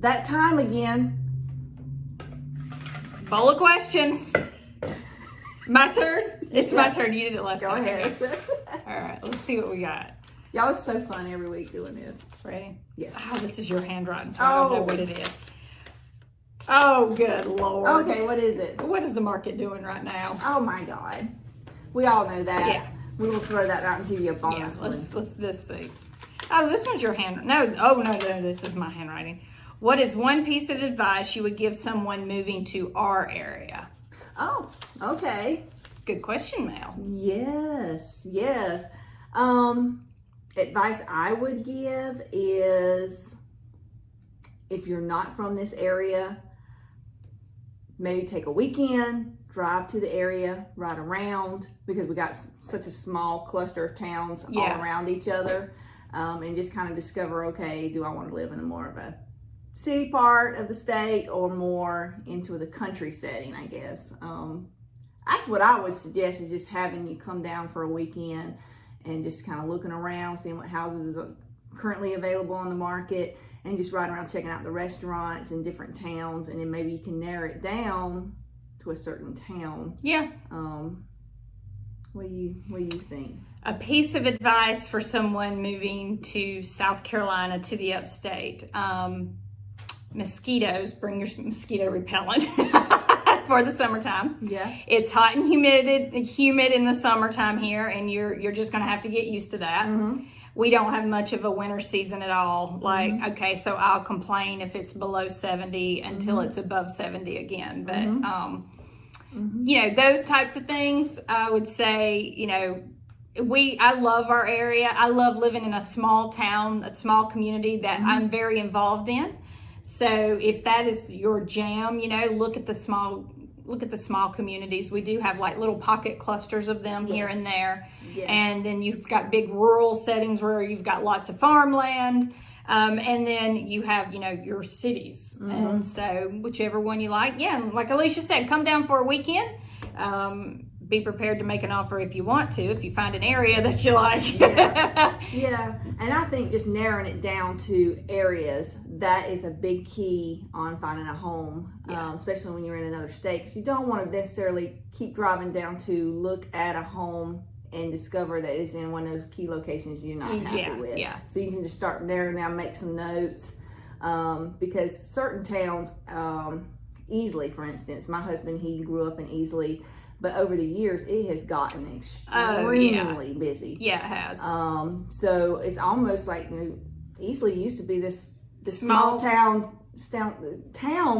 that time again. Bowl of questions. My turn? It's my turn. You did it last Go time. ahead. All right, let's see what we got. Y'all are so fun every week doing this. Ready? Yes. Oh, this is your handwriting, so I don't know what it is. Oh, good Lord. Okay, what is it? What is the market doing right now? Oh my God. We all know that. Yeah. We will throw that out and give you a Yeah, bonus one. let's see. Oh, this one's your hand. No, this is my handwriting. What is one piece of advice you would give someone moving to our area? Oh, okay. Good question, Mel. Yes. Advice I would give is, if you're not from this area, maybe take a weekend, drive to the area, ride around, because we got such a small cluster of towns all around each other, and just kind of discover, okay, do I want to live in a more of a city part of the state or more into the country setting, I guess. That's what I would suggest, is just having you come down for a weekend and just kind of looking around, seeing what houses are currently available on the market, and just riding around checking out the restaurants in different towns, and then maybe you can narrow it down to a certain town. Yeah. What do you think? A piece of advice for someone moving to South Carolina, to the Upstate. Mosquitoes, bring your mosquito repellent for the summertime. Yeah. It's hot and humid in the summertime here, and you're just going to have to get used to that. Mm-hmm. We don't have much of a winter season at all. Like, okay, so I'll complain if it's below 70 until it's above 70 again. But, you know, those types of things, I would say, you know, I love our area. I love living in a small town, a small community that I'm very involved in. So if that is your jam, you know, look at the small communities. We do have like little pocket clusters of them here and there. Yes. And then you've got big rural settings where you've got lots of farmland. And then you have, you know, your cities. And so whichever one you like. Yeah, and like Alicia said, come down for a weekend. Be prepared to make an offer if you want to, if you find an area that you like. Yeah, and I think just narrowing it down to areas, that is a big key on finding a home, especially when you're in another state. 'Cause you don't want to necessarily keep driving down to look at a home and discover that it's in one of those key locations you're not happy with. Yeah. So you can just start narrowing down, make some notes, because certain towns, Easley, for instance, my husband, he grew up in Easley. But over the years, it has gotten extremely busy. Yeah, it has. So it's almost like, you know, Easley used to be this small town,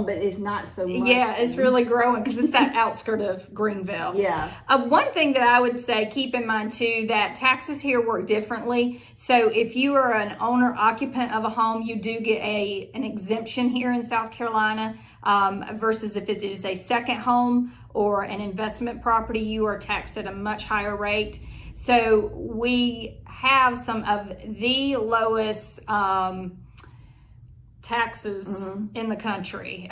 but it's not so much. Yeah, it's really growing because it's that outskirt of Greenville. Yeah. One thing that I would say, keep in mind too, that taxes here work differently. So if you are an owner occupant of a home, you do get an exemption here in South Carolina, versus if it is a second home or an investment property, you are taxed at a much higher rate. So we have some of the lowest taxes in the country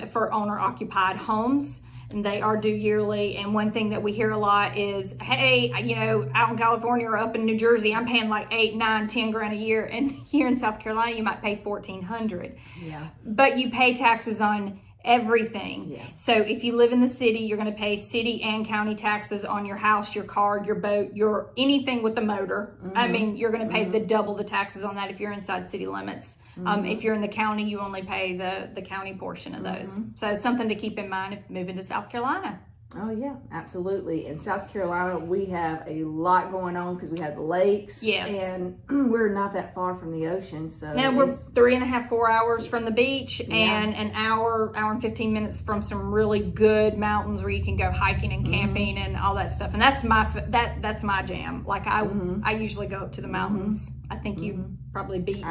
for owner-occupied homes, and they are due yearly. And one thing that we hear a lot is, hey, you know, out in California or up in New Jersey, I'm paying like 8, 9, 10 grand a year, and here in South Carolina, you might pay $1,400. Yeah. But you pay taxes on everything. Yeah. So if you live in the city, you're going to pay city and county taxes on your house, your car, your boat, your anything with the motor. I mean, you're going to pay double the taxes on that if you're inside city limits. If you're in the county, you only pay the county portion of those. So something to keep in mind if moving to South Carolina. Oh yeah, absolutely. In South Carolina, we have a lot going on because we have the lakes. Yes. And we're not that far from the ocean, so Now we're 3.5, 4 hours from the beach, and an hour and 15 minutes from some really good mountains where you can go hiking and camping and all that stuff. And that's my jam. Like I usually go up to the mountains. I think you probably beach.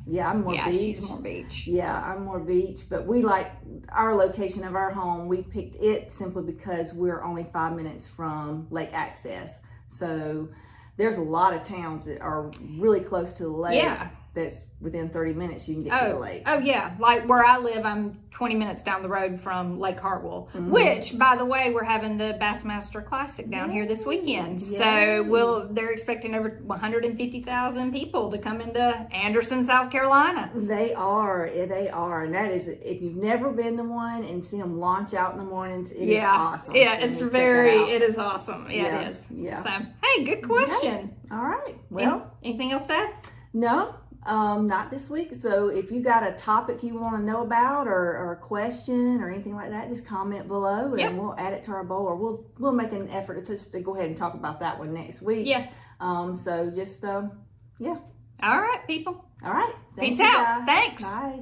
Yeah, I'm more beach. She's more beach. Yeah, I'm more beach, but we like our location of our home. We picked it simply because we're only 5 minutes from lake access. So there's a lot of towns that are really close to the lake. Yeah. that's within 30 minutes you can get to the lake. Oh yeah, like where I live, I'm 20 minutes down the road from Lake Hartwell, which, by the way, we're having the Bassmaster Classic down here this weekend. So they're expecting over 150,000 people to come into Anderson, South Carolina. They are, and that is, if you've never been to one and seen them launch out in the mornings, it is awesome. Yeah, so it is awesome. Yeah, it is. Yeah. So, hey, good question. Okay. All right. Well, anything else to add? No, not this week. So if you got a topic you want to know about or a question or anything like that, just comment below and we'll add it to our bowl, or we'll make an effort to go ahead and talk about that one next week. Yeah. So just, All right, people. All right. Peace out. Thanks. Bye.